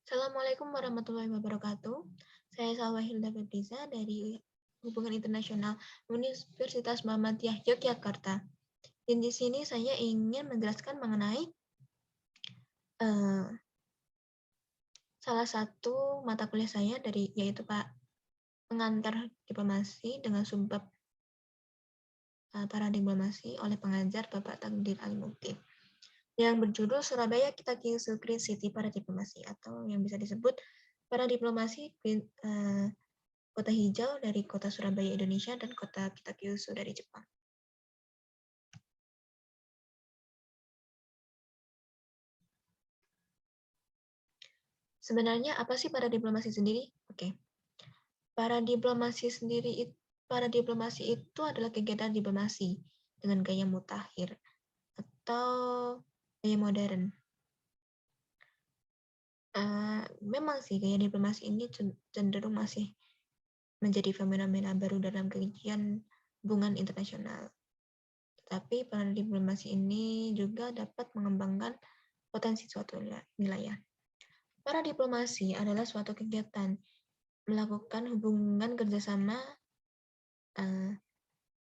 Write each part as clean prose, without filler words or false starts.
Assalamualaikum warahmatullahi wabarakatuh. Saya Salwa Hilda Febriza dari Hubungan Internasional Universitas Muhammadiyah Yogyakarta. Dan di sini saya ingin menjelaskan mengenai uh, salah satu mata kuliah saya yaitu Pak Pengantar Diplomasi dengan subbab Paradiplomasi oleh pengajar Bapak Takdir Alimuddin yang berjudul Surabaya Kita Kisu Green City Paradiplomasi atau yang bisa disebut Paradiplomasi Kota Hijau dari Kota Surabaya Indonesia dan Kota Kitakyushu dari Jepang. Sebenarnya apa sih paradiplomasi sendiri? Oke. Paradiplomasi itu adalah kegiatan diplomasi dengan gaya mutakhir atau gaya modern. Memang sih gaya diplomasi ini cenderung masih menjadi fenomena baru dalam kajian hubungan internasional. Tetapi paradiplomasi ini juga dapat mengembangkan potensi suatu wilayah. Paradiplomasi adalah suatu kegiatan melakukan hubungan kerjasama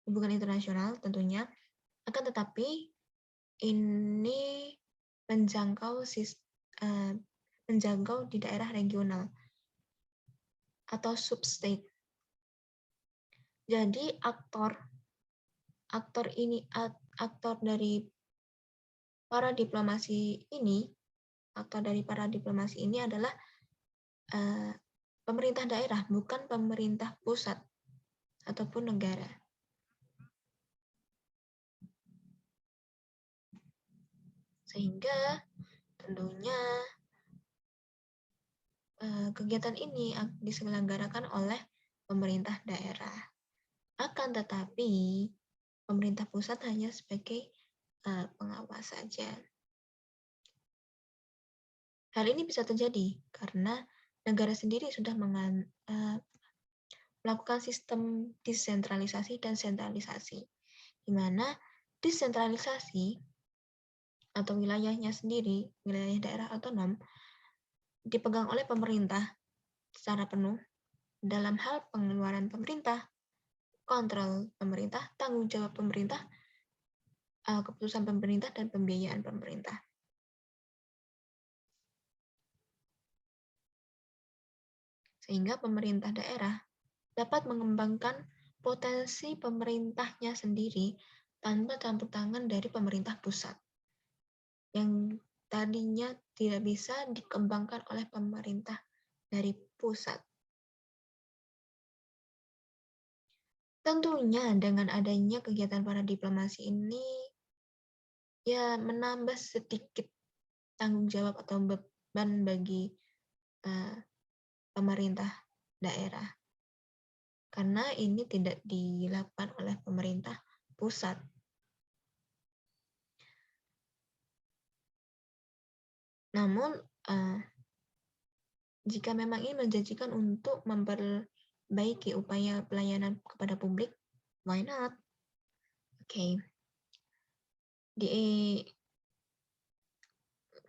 hubungan internasional tentunya, akan tetapi ini menjangkau di daerah regional atau substate. Jadi aktor dari paradiplomasi ini adalah pemerintah daerah, bukan pemerintah pusat ataupun negara. Sehingga tentunya kegiatan ini diselenggarakan oleh pemerintah daerah. Akan tetapi pemerintah pusat hanya sebagai pengawas saja. Hal ini bisa terjadi karena negara sendiri sudah melakukan sistem desentralisasi dan sentralisasi, di mana desentralisasi atau wilayahnya sendiri, wilayah daerah otonom, dipegang oleh pemerintah secara penuh dalam hal pengeluaran pemerintah, kontrol pemerintah, tanggung jawab pemerintah, keputusan pemerintah, dan pembiayaan pemerintah. Sehingga pemerintah daerah dapat mengembangkan potensi pemerintahnya sendiri tanpa campur tangan dari pemerintah pusat, yang tadinya tidak bisa dikembangkan oleh pemerintah dari pusat. Tentunya dengan adanya kegiatan paradiplomasi ini ya menambah sedikit tanggung jawab atau beban bagi pemerintah daerah. Karena ini tidak dilakukan oleh pemerintah pusat. Namun, jika memang ini menjanjikan untuk memperbaiki upaya pelayanan kepada publik, why not? Oke.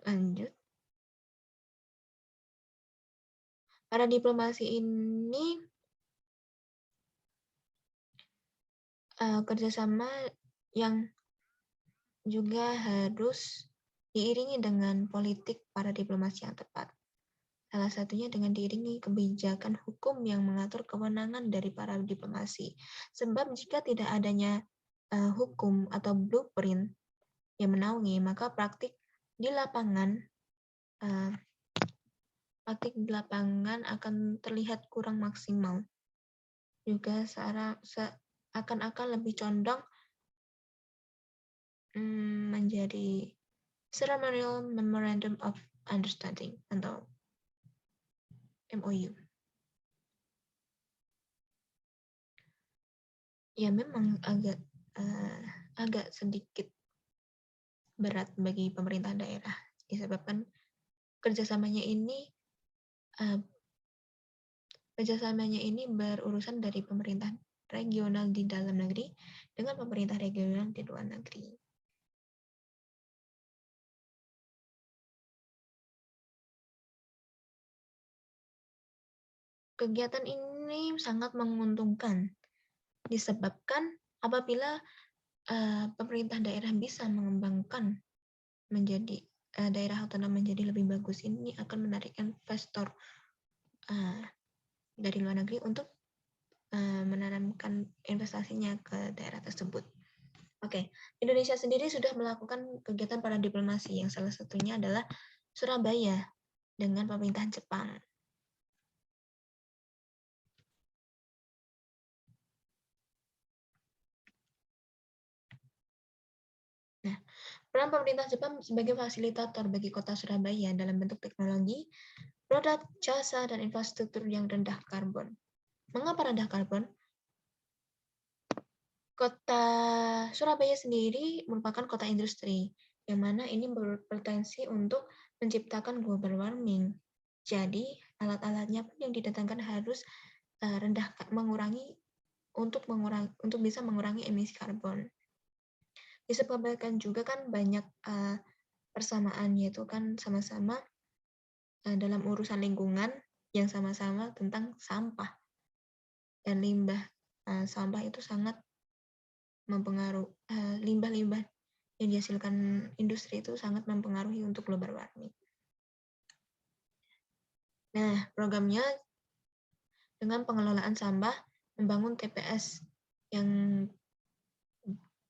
Lanjut. Paradiplomasi ini kerjasama yang juga harus diiringi dengan politik paradiplomasi yang tepat. Salah satunya dengan diiringi kebijakan hukum yang mengatur kewenangan dari para diplomasi. Sebab jika tidak adanya hukum atau blueprint yang menaungi, maka praktik di lapangan akan terlihat kurang maksimal. Juga akan lebih condong menjadi Ceremonial Memorandum of Understanding atau MOU. Ya memang agak sedikit berat bagi pemerintah daerah disebabkan kerjasamanya ini berurusan dari pemerintah regional di dalam negeri dengan pemerintah regional di luar negeri. Kegiatan ini sangat menguntungkan disebabkan apabila pemerintah daerah bisa mengembangkan menjadi daerah otonom menjadi lebih bagus, ini akan menarik investor dari luar negeri untuk menanamkan investasinya ke daerah tersebut. Oke, Indonesia sendiri sudah melakukan kegiatan para diplomasi yang salah satunya adalah Surabaya dengan pemerintahan Jepang. Nah, peran pemerintah Jepang sebagai fasilitator bagi kota Surabaya dalam bentuk teknologi, produk, jasa, dan infrastruktur yang rendah karbon. Mengapa rendah karbon? Kota Surabaya sendiri merupakan kota industri, yang mana ini berpotensi untuk menciptakan global warming. Jadi, alat-alatnya pun yang didatangkan harus rendah mengurangi untuk bisa mengurangi emisi karbon. Disebabkan juga kan banyak persamaan, yaitu kan sama-sama dalam urusan lingkungan yang sama-sama tentang sampah dan limbah. Sampah itu sangat mempengaruhi limbah-limbah yang dihasilkan industri itu sangat mempengaruhi untuk global warming. Nah, programnya dengan pengelolaan sampah membangun TPS yang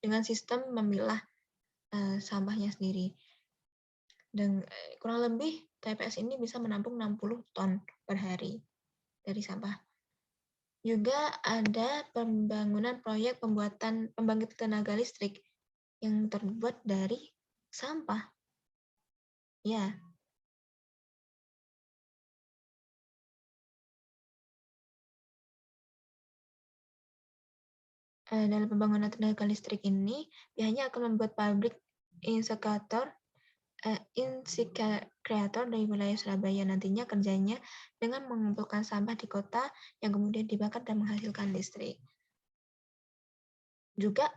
dengan sistem memilah sampahnya sendiri. Dan kurang lebih TPS ini bisa menampung 60 ton per hari dari sampah. Juga ada pembangunan proyek pembuatan pembangkit tenaga listrik yang terbuat dari sampah. Ya, dalam pembangunan tenaga listrik ini pihaknya akan membuat pabrik insekator kreator dari wilayah Surabaya. Nantinya kerjanya dengan mengumpulkan sampah di kota yang kemudian dibakar dan menghasilkan listrik. Juga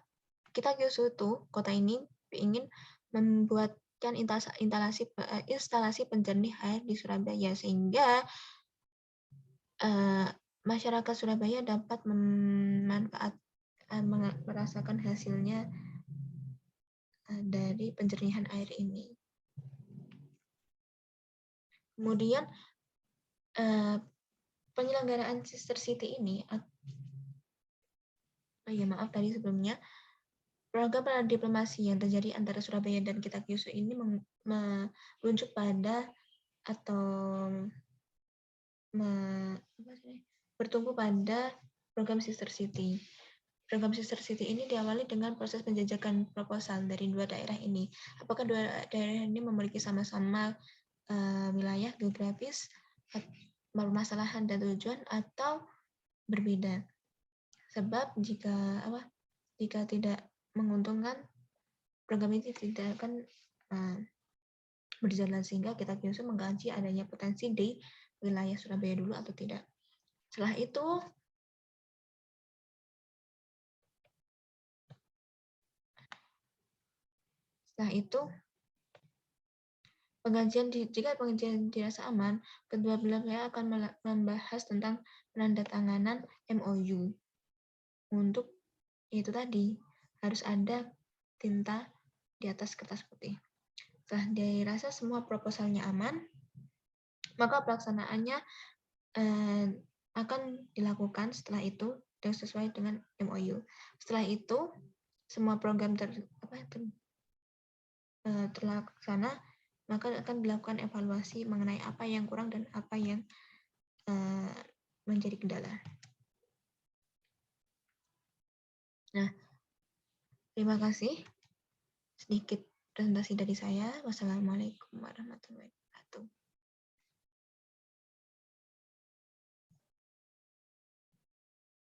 kita Kyosutu, kota ini ingin membuatkan instalasi penjernih air di Surabaya sehingga masyarakat Surabaya dapat merasakan hasilnya dari penjernihan air ini. Kemudian penyelenggaraan Sister City ini, maaf tadi sebelumnya, program diplomasi yang terjadi antara Surabaya dan Kitakyushu ini merujuk pada atau bertumbuh pada program Sister City. Program Sister City ini diawali dengan proses penjajakan proposal dari dua daerah ini. Apakah dua daerah ini memiliki sama-sama wilayah geografis, permasalahan dan tujuan, atau berbeda? Sebab jika tidak menguntungkan, program ini tidak akan berjalan, sehingga kita bisa mengkaji adanya potensi di wilayah Surabaya dulu atau tidak. Setelah itu jika pengajian dirasa aman, kedua belah pihak akan membahas tentang penandatanganan MOU. Untuk itu tadi harus ada tinta di atas kertas putih. Setelah dirasa semua proposalnya aman, maka pelaksanaannya akan dilakukan setelah itu dan sesuai dengan MOU. Setelah itu semua program terlaksana, maka akan dilakukan evaluasi mengenai apa yang kurang dan apa yang menjadi kendala. Nah, terima kasih. Sedikit presentasi dari saya. Wassalamualaikum warahmatullahi wabarakatuh.